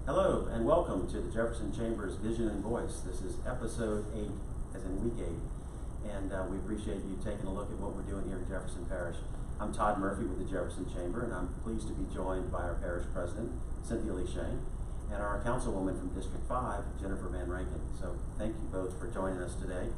Hello and welcome to the Jefferson Chamber's Vision and Voice. This is episode 8, as in week 8, and we appreciate you taking a look at what we're doing here in Jefferson Parish. I'm Todd Murphy with the Jefferson Chamber, and I'm pleased to be joined by our parish president, Cynthia Sheng, and our councilwoman from District 5, Jennifer Van Vrancken. So thank you both for joining us today.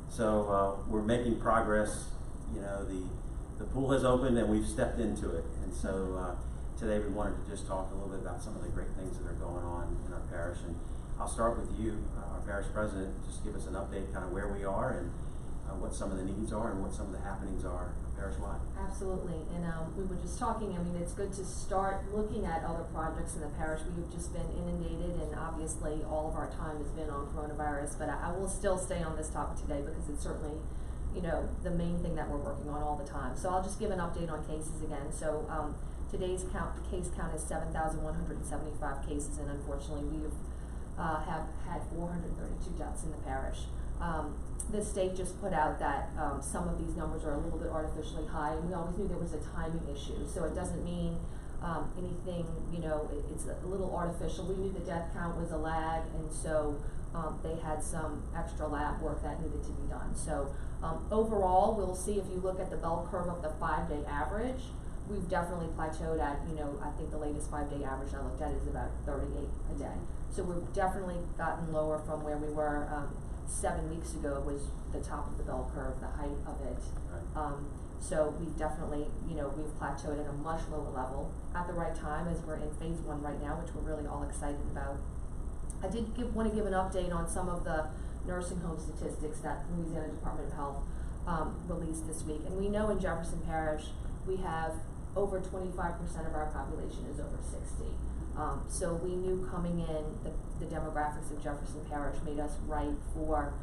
So we're making progress. You know, the pool has opened and we've stepped into it, and so today we wanted to just talk a little bit about some of the great things that are going on in our parish. And I'll start with you, our parish president. Just give us an update kind of where we are and what some of the needs are and what some of the happenings are parish-wide. Absolutely, and we were just talking, I mean, it's good to start looking at other projects in the parish. We've just been inundated, and obviously all of our time has been on coronavirus, but I will still stay on this topic today because it's certainly, you know, the main thing that we're working on all the time. So I'll just give an update on cases again. So today's case count is 7,175 cases, and unfortunately we have had 432 deaths in the parish. The state just put out that some of these numbers are a little bit artificially high, and we always knew there was a timing issue. So it doesn't mean anything, you know, it's a little artificial. We knew the death count was a lag, and so they had some extra lab work that needed to be done. So overall, we'll see if you look at the bell curve of the 5-day average, we've definitely plateaued at, you know, I think the latest 5-day average I looked at is about 38 a day. So we've definitely gotten lower from where we were 7 weeks ago. Was the top of the bell curve, the height of it. Right. So we've definitely, you know, we've plateaued at a much lower level at the right time as we're in phase 1 right now, which we're really all excited about. I did want to give an update on some of the nursing home statistics that Louisiana Department of Health released this week. And we know in Jefferson Parish, we have over 25% of our population is over 60. So we knew coming in the demographics of Jefferson Parish made us ripe for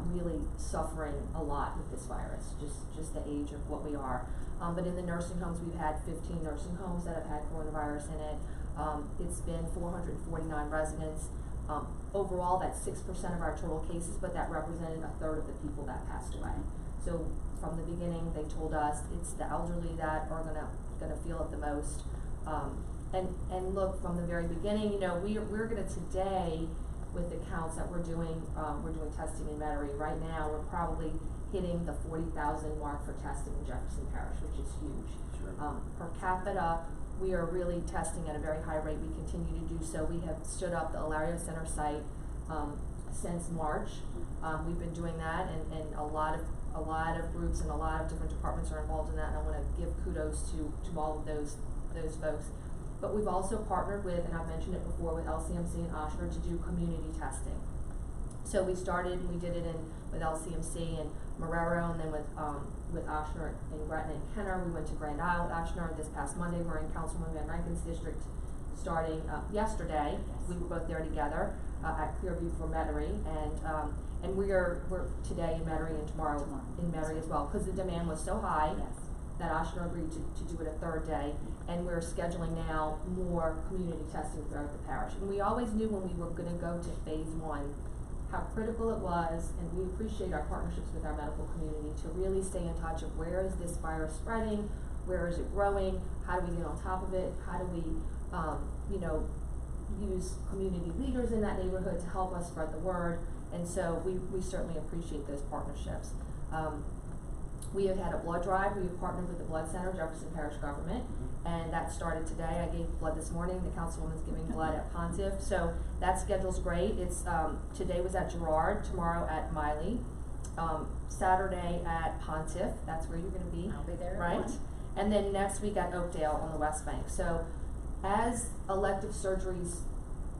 really suffering a lot with this virus, just the age of what we are. But in the nursing homes, we've had 15 nursing homes that have had coronavirus in it. It's been 449 residents. Overall, that's 6% of our total cases, but that represented a third of the people that passed away. So from the beginning, they told us it's the elderly that are gonna feel it the most. And look, from the very beginning, you know, we're gonna today, with the counts that we're doing testing in Metairie. Right now, we're probably hitting the 40,000 mark for testing in Jefferson Parish, which is huge. Sure. Per capita, we are really testing at a very high rate. We continue to do so. We have stood up the Alario Center site since March. We've been doing that, and a lot of groups and a lot of different departments are involved in that, and I want to give kudos to all of those folks. But we've also partnered with, and I've mentioned it before, with LCMC and Ochsner to do community testing. So we did it with LCMC and Marrero, and then with Ochsner in Gretna and Kenner. We went to Grand Isle with Ochsner this past Monday. We're in Councilwoman Van Vranken's district starting yesterday. Yes. We were both there together at Clearview for Metairie, and we're today in Metairie and tomorrow in Metairie as well, because the demand was so high. Yes. That Ochsner agreed to do it a third day, and we're scheduling now more community testing throughout the parish. And we always knew when we were going to go to phase 1 how critical it was, and we appreciate our partnerships with our medical community to really stay in touch of where is this virus spreading, where is it growing, how do we get on top of it, how do we, you know, use community leaders in that neighborhood to help us spread the word. And so we certainly appreciate those partnerships. We have had a blood drive. We have partnered with the Blood Center, Jefferson Parish government, and that started today. I gave blood this morning. The councilwoman's giving blood at Pontiff. So that schedule's great. It's today was at Girard, tomorrow at Miley, Saturday at Pontiff. That's where you're going to be. I'll be there. Right? And then next week at Oakdale on the West Bank. So as elective surgeries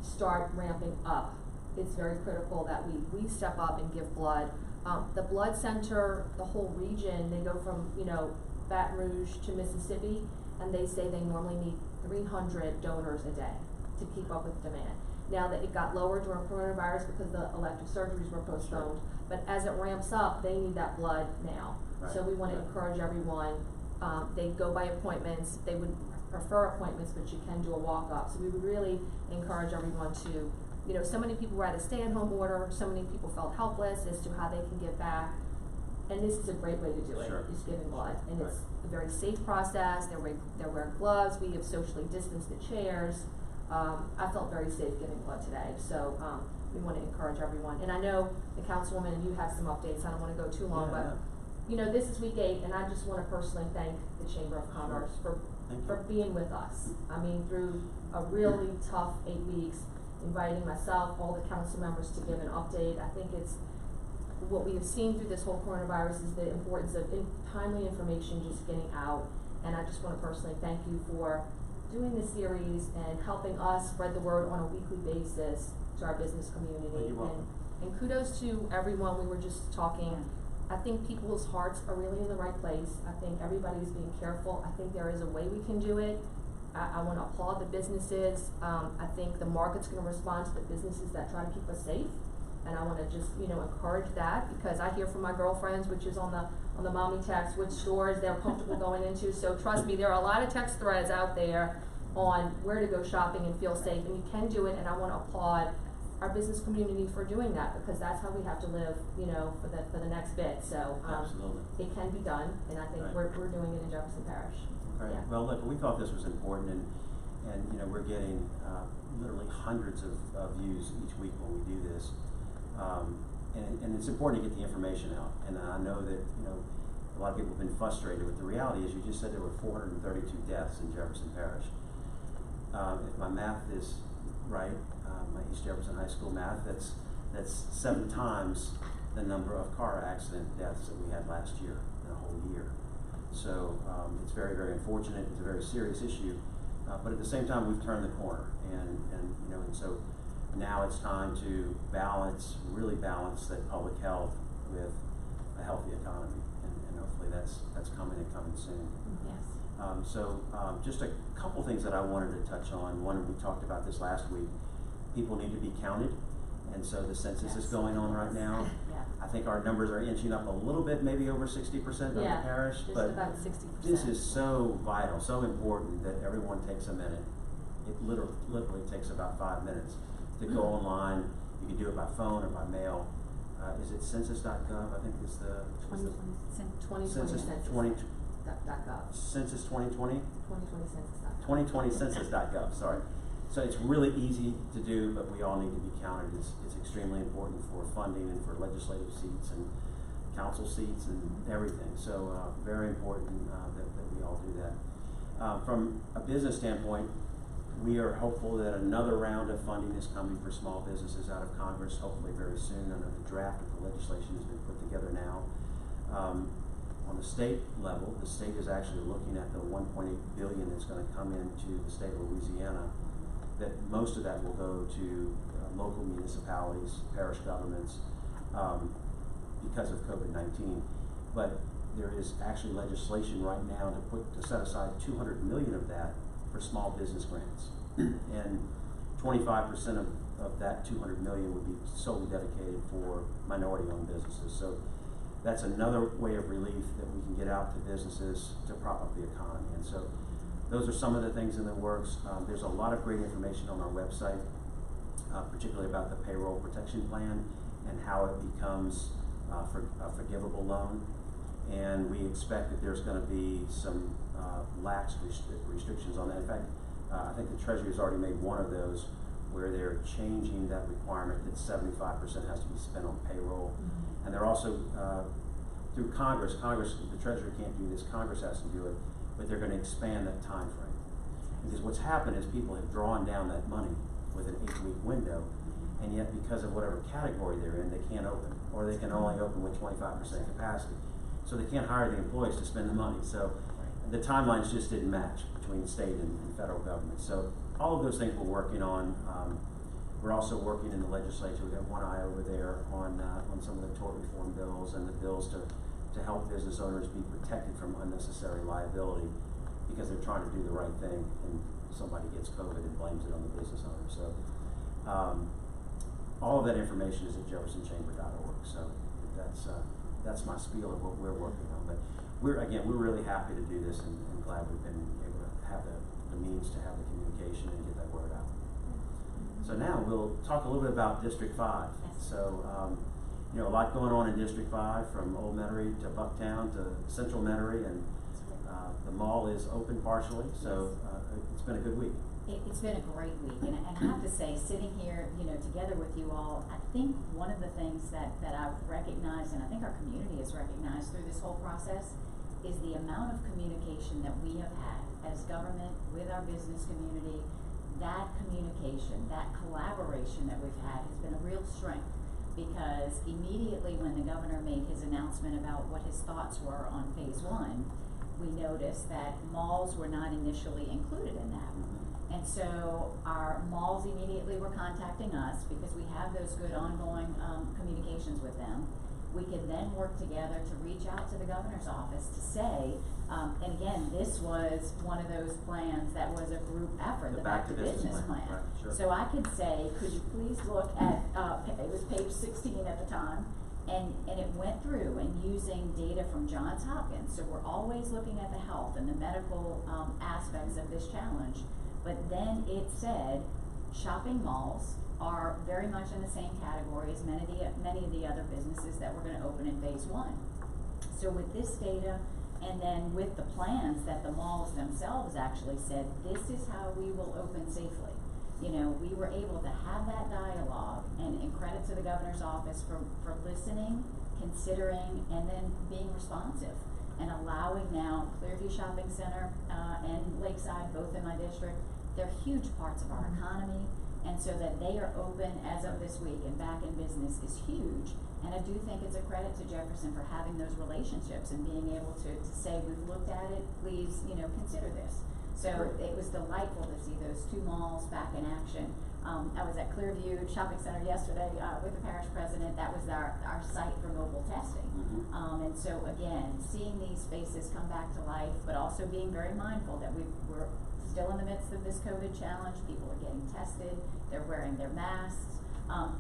start ramping up, it's very critical that we step up and give blood. The blood center, the whole region, they go from, you know, Baton Rouge to Mississippi, and they say they normally need 300 donors a day to keep up with demand. Now that it got lower during coronavirus because the elective surgeries were postponed, but as it ramps up, they need that blood now. Right. So we want to encourage everyone. They go by appointments. They would prefer appointments, but you can do a walk-up. So we would really encourage everyone to, you know, so many people were at a stay-at-home order, so many people felt helpless as to how they can give back. And this is a great way to do it, is giving blood. And it's a very safe process. They're wearing gloves. We have socially distanced the chairs. I felt very safe giving blood today, so, we wanna encourage everyone. And I know the Councilwoman and you have some updates, I don't wanna go too long, Yeah, but, you know, this is week 8, and I just wanna personally thank the Chamber of Commerce for being with us. I mean, through a really tough 8 weeks, inviting myself, all the council members to give an update. I think it's, what we have seen through this whole coronavirus is the importance of timely information just getting out. And I just wanna personally thank you for doing this series and helping us spread the word on a weekly basis to our business community. And kudos to everyone. We were just talking, I think people's hearts are really in the right place. I think everybody's being careful. I think there is a way we can do it. I wanna applaud the businesses. I think the market's gonna respond to the businesses that try to keep us safe. And I wanna just, you know, encourage that, because I hear from my girlfriends, which is on the mommy text, which stores they're comfortable going into. So trust me, there are a lot of text threads out there on where to go shopping and feel safe, and you can do it, and I wanna applaud our business community for doing that, because that's how we have to live, you know, for the next bit. So, Absolutely. it can be done, and I think we're doing it in Jefferson Parish. Right. Yeah. Well, look, we thought this was important, and you know, we're getting literally hundreds of views each week when we do this, and it's important to get the information out. And I know that, you know, a lot of people have been frustrated, but the reality is, you just said there were 432 deaths in Jefferson Parish. If my math is right, my East Jefferson High School math, that's 7 times the number of car accident deaths that we had last year in a whole year. So it's very, very unfortunate. It's a very serious issue, but at the same time, we've turned the corner, and you know, and so now it's time to really balance that public health with a healthy economy, and hopefully that's coming soon. Yes. So just a couple things that I wanted to touch on. One, we talked about this last week. People need to be counted, and so the census is going on right now. Yeah. I think our numbers are inching up a little bit, maybe over 60% of the parish, just but about 60%. this is so vital, so important that everyone takes a minute. It literally takes about 5 minutes to go online. You can do it by phone or by mail. Is it census.gov? I think it's the 2020 census census. 2020. Census 2020? 2020 census.gov. 2020 census.gov, sorry. So it's really easy to do, but we all need to be counted. It's extremely important for funding and for legislative seats and council seats and everything. So very important that we all do that. From a business standpoint, we are hopeful that another round of funding is coming for small businesses out of Congress, hopefully very soon. I know the draft of the legislation has been put together now. On the state level, the state is actually looking at the $1.8 billion that's going to come into the state of Louisiana. That most of that will go to local municipalities, parish governments, because of COVID-19. But there is actually legislation right now to set aside $200 million of that for small business grants, and 25% of that $200 million would be solely dedicated for minority-owned businesses. So that's another way of relief that we can get out to businesses to prop up the economy. And so those are some of the things in the works. There's a lot of great information on our website, particularly about the payroll protection plan and how it becomes a forgivable loan. And we expect that there's going to be some lax restrictions on that. In fact, I think the Treasury has already made one of those where they're changing that requirement that 75% has to be spent on payroll. Mm-hmm. And they're also, through Congress, the Treasury can't do this, Congress has to do it, but they're going to expand that time frame. Because what's happened is people have drawn down that money with an 8-week window, and yet because of whatever category they're in, they can't open, or they can only open with 25% capacity. So they can't hire the employees to spend the money. So the timelines just didn't match between state and federal government. So all of those things we're working on. We're also working in the legislature. We've got one eye over there on some of the tort reform bills and the bills to help business owners be protected from unnecessary liability because they're trying to do the right thing and somebody gets COVID and blames it on the business owner. So all of that information is at jeffersonchamber.org. So that's my spiel of what we're working on. But we're really happy to do this and glad we've been able to have the means to have the communication and get that word out. So now we'll talk a little bit about District 5. So, a lot going on in District 5, from Old Metairie to Bucktown to Central Metairie, and the mall is open partially, so it's been a good week. It's been a great week, and I have to say, sitting here, together with you all, I think one of the things that I've recognized, and I think our community has recognized through this whole process, is the amount of communication that we have had as government with our business community. That communication, that collaboration that we've had has been a real strength, because immediately when the governor made his announcement about what his thoughts were on phase one, we noticed that malls were not initially included in that. And so our malls immediately were contacting us, because we have those good ongoing communications with them. We could then work together to reach out to the governor's office to say, and again, this was one of those plans that was a group effort, the Back to Business plan. Right, sure. So I could say, could you please look at, it was page 16 at the time, and it went through and using data from Johns Hopkins. So we're always looking at the health and the medical aspects of this challenge. But then it said shopping malls are very much in the same category as many of the other businesses that we're going to open in phase one. So with this data, and then with the plans that the malls themselves actually said, this is how we will open safely. We were able to have that dialogue, and credit to the governor's office for listening, considering, and then being responsive, and allowing now Clearview Shopping Center and Lakeside, both in my district. They're huge parts of our economy, and so that they are open as of this week and back in business is huge. And I do think it's a credit to Jefferson for having those relationships and being able to say, we've looked at it, please, consider this. So it was delightful to see those two malls back in action. I was at Clearview Shopping Center yesterday with the parish president. That was our site for mobile testing. And so again, seeing these spaces come back to life, but also being very mindful that we're still in the midst of this COVID challenge. People are getting tested, they're wearing their masks.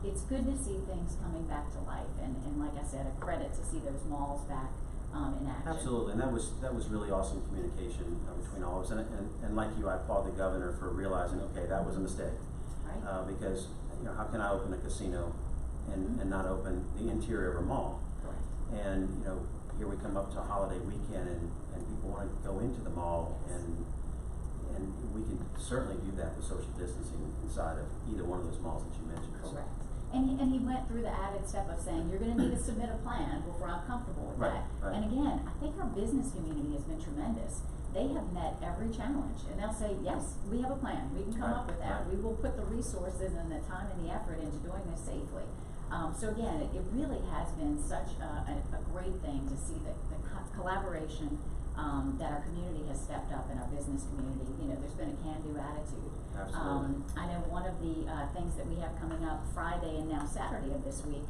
It's good to see things coming back to life, and like I said, a credit to see those malls back in action. Absolutely, and that was really awesome communication between all of us, and like you, I applaud the governor for realizing, okay, that was a mistake. Right. Because how can I open a casino and not open the interior of a mall? Correct. And here we come up to a holiday weekend, and people want to go into the mall, and we can certainly do that with social distancing inside of either one of those malls that you mentioned. Correct. And he went through the added step of saying, you're going to need to submit a plan before I'm comfortable with that. Right. And again, I think our business community has been tremendous. They have met every challenge, and they'll say, yes, we have a plan. We can come up with that. We will put the resources and the time and the effort into doing this safely. So again, it really has been such a great thing to see the collaboration that our community has stepped up, in our business community. There's been a can-do attitude. Absolutely. I know one of the things that we have coming up Friday and now Saturday of this week,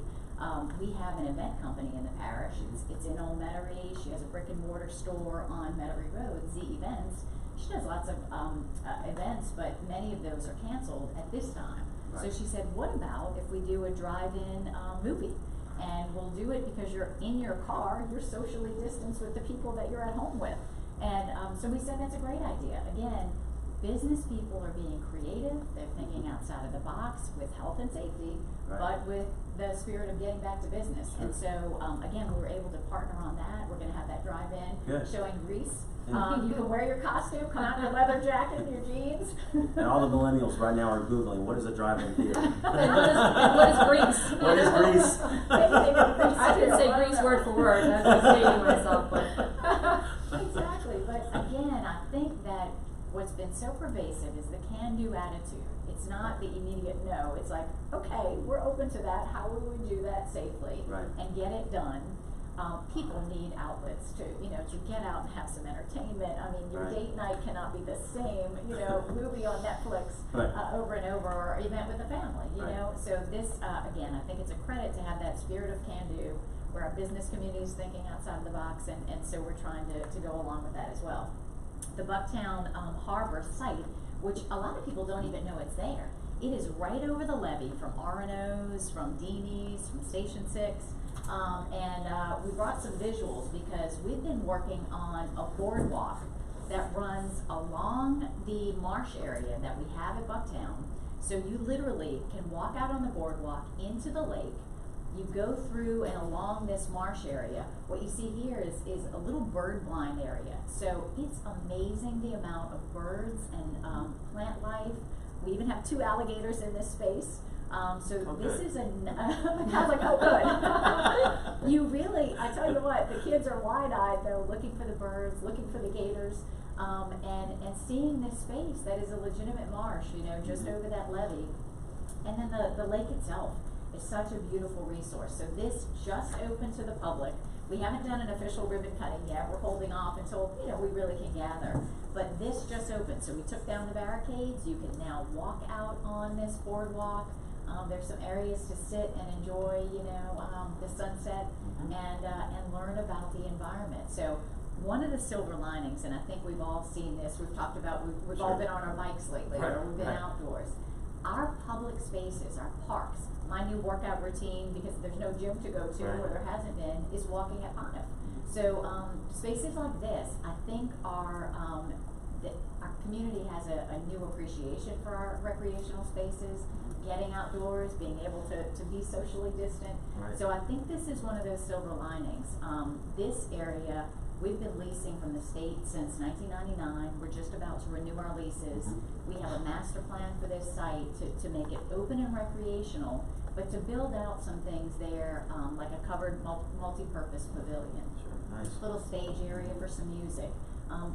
we have an event company in the parish. It's in Old Metairie. She has a brick and mortar store on Metairie Road, Z Events. She does lots of events, but many of those are canceled at this time. Right. So she said, what about if we do a drive-in movie? And we'll do it because you're in your car, you're socially distanced with the people that you're at home with. And so we said that's a great idea. Again, business people are being creative, they're thinking outside of the box with health and safety, but with the spirit of getting back to business. Sure. And so, again, we were able to partner on that. We're gonna have that drive-in showing Grease. You can wear your costume, come out in your leather jacket and your jeans. And all the millennials right now are Googling, what is a drive-in theater? What is Grease? What is Grease? I didn't say Grease word for word, I was dating myself, but. Exactly, but again, I think that what's been so pervasive is the can-do attitude. It's not the immediate no. It's like, okay, we're open to that. How will we do that safely and get it done? People need outlets to get out and have some entertainment. I mean, your date night cannot be the same, movie on Netflix over and over, or event with the family, you know? So this, again, I think it's a credit to have that spirit of can-do, where our business community is thinking outside of the box, and so we're trying to go along with that as well. The Bucktown Harbors site, which a lot of people don't even know it's there. It is right over the levee from R&O's, from Deanie's, from Station 6. And we brought some visuals because we've been working on a boardwalk that runs along the marsh area that we have at Bucktown. So you literally can walk out on the boardwalk into the lake, You go through and along this marsh area. What you see here is a little bird blind area. So it's amazing the amount of birds and plant life. We even have 2 alligators in this space. This is I was like, oh good. You really, I tell you what, the kids are wide-eyed though, looking for the birds, looking for the gators, and seeing this space that is a legitimate marsh, you know, just over that levee. And then the lake itself is such a beautiful resource. So this just opened to the public. We haven't done an official ribbon cutting yet. We're holding off until, you know, we really can gather. But this just opened. So we took down the barricades. You can now walk out on this boardwalk. There's some areas to sit and enjoy, you know, the sunset and learn about the environment. So one of the silver linings, and I think we've all seen this, we've talked about, we've all been on our bikes lately, or we've been outdoors. Our public spaces, our parks, my new workout routine, because there's no gym to go to, or there hasn't been, is walking at Pontiff. So spaces like this, I think our community has a new appreciation for our recreational spaces, getting outdoors, being able to be socially distant. So I think this is one of those silver linings. This area, we've been leasing from the state since 1999. We're just about to renew our leases. We have a master plan for this site to make it open and recreational, but to build out some things there, like a covered multi-purpose pavilion, little stage area for some music,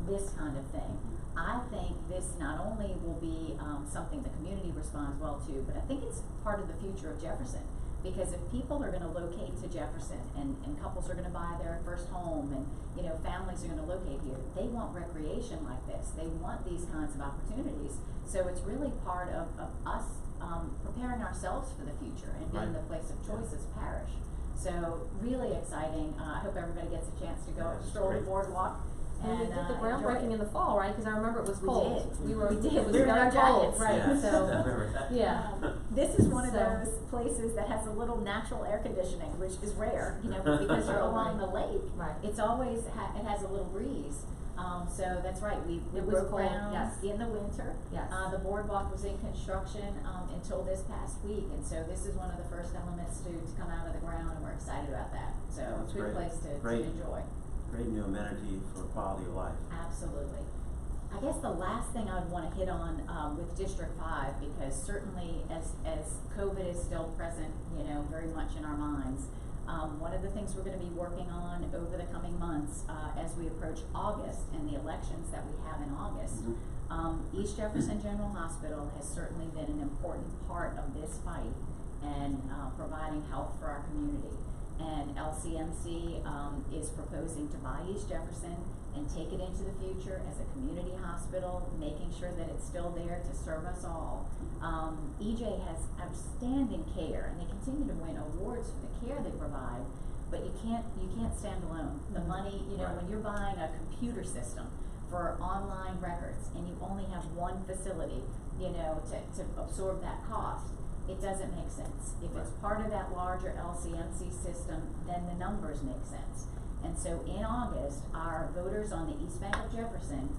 this kind of thing. I think this not only will be something the community responds well to, but I think it's part of the future of Jefferson. Because if people are going to locate to Jefferson and couples are going to buy their first home and, you know, families are going to locate here, they want recreation like this. They want these kinds of opportunities. So it's really part of us preparing ourselves for the future and being the place of choice as a parish. So really exciting. I hope everybody gets a chance to go stroll the boardwalk. And we did the groundbreaking in the fall, right? Because I remember it was cold. We did. It was very cold, right? Yeah. So this is one of those places that has a little natural air conditioning, which is rare, you know, because you're along the lake. It's always it has a little breeze. So that's right. We broke ground in the winter. The boardwalk was in construction until this past week, and so this is one of the first elements to come out of the ground, and we're excited about that. So it's a good place to enjoy. Great new amenity for quality of life. Absolutely. I guess the last thing I would want to hit on with District 5, because certainly as COVID is still present, you know, very much in our minds, one of the things we're going to be working on over the coming months as we approach August and the elections that we have in August, East Jefferson General Hospital has certainly been an important part of this fight and providing health for our community. And LCMC is proposing to buy East Jefferson and take it into the future as a community hospital, making sure that it's still there to serve us all. EJ has outstanding care, and they continue to win awards for the care they provide. But you can't stand alone. The money, you know, when you're buying a computer system for online records, and you only have one facility, you know, to absorb that cost, it doesn't make sense. If it's part of that larger LCMC system, then the numbers make sense. And so in August, our voters on the East Bank of Jefferson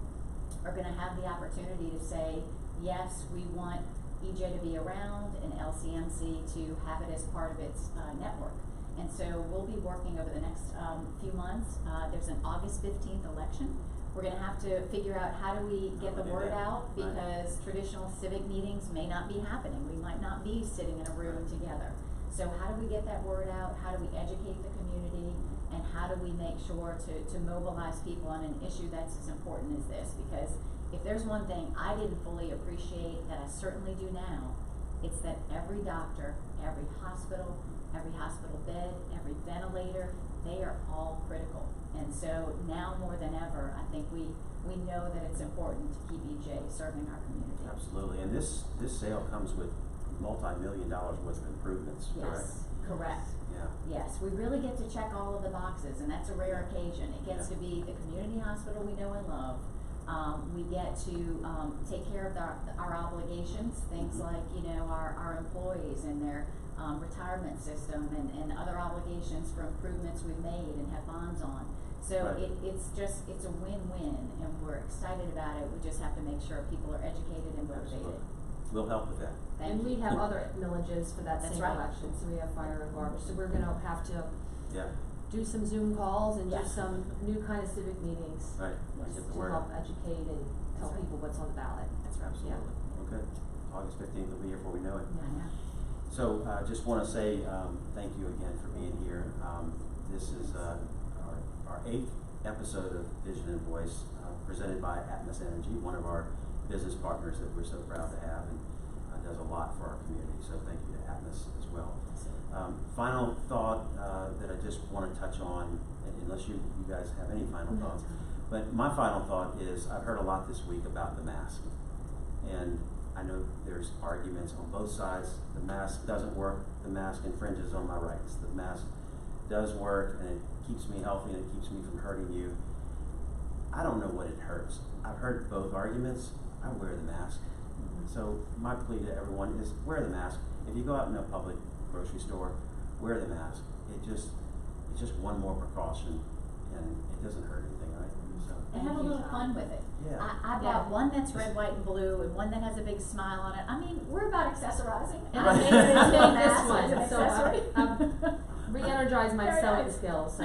are going to have the opportunity to say, yes, we want EJ to be around and LCMC to have it as part of its network. And so we'll be working over the next few months. There's an August 15th election. We're going to have to figure out how do we get the word out, because traditional civic meetings may not be happening. We might not be sitting in a room together. So how do we get that word out? How do we educate the community? And how do we make sure to mobilize people on an issue that's as important as this? Because if there's one thing I didn't fully appreciate that I certainly do now, it's that every doctor, every hospital bed, every ventilator, they are all critical. And so now more than ever, I think we know that it's important to keep EJ serving our community. Absolutely. And this sale comes with multi-million dollars worth of improvements, correct? Yes, correct. Yeah. Yes, we really get to check all of the boxes, and that's a rare occasion. It gets to be the community hospital we know and love. We get to take care of our obligations, things like, you know, our employees and their retirement system and other obligations for improvements we've made and have bonds on. So it's a win-win, and we're excited about it. We just have to make sure people are educated and motivated. we'll help with that. Thank And you. we have other millages for that That's same right. election, so we have fire and garbage, so we're gonna have to Yeah, do some Zoom calls and do Yes. some new kind of civic meetings. right, Yes. get the To word help out. educate and tell That's right. people what's on the ballot. That's right. Absolutely, okay. August 15th will be here before we know it. I know. So, just wanna say, thank you again for being here. This is, our 8th episode of Vision and Voice, presented by Atmos Energy, one of our business partners that we're so proud to have, and does a lot for our community, so thank you to Atmos as well. Final thought, that I just wanna touch on, unless you guys have any final No. thoughts. But my final thought is, I've heard a lot this week about the mask. And I know there's arguments on both sides. The mask doesn't work, the mask infringes on my rights. The mask does work and it keeps me healthy and it keeps me from hurting you. I don't know what it hurts. I've heard both arguments. I wear the mask. So my plea to everyone is wear the mask. If you go out in a public grocery store, wear the mask. It's just one more precaution and it doesn't hurt anything, right? So, And have a Thank you, little Todd. fun with it. Yeah. I Yeah. bought one that's red, white, and blue, and one that has a big smile on it. I mean, we're about accessorizing. And I I made made it into a this mask one, as an so accessory. I've re-energized my Very sewing nice. skills, so.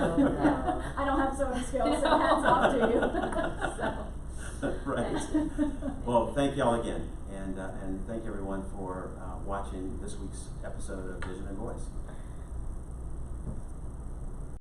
I don't have sewing skills, so No. hats off to you. Right. Well, thank y'all again, and thank everyone for watching this week's episode of Vision and Voice.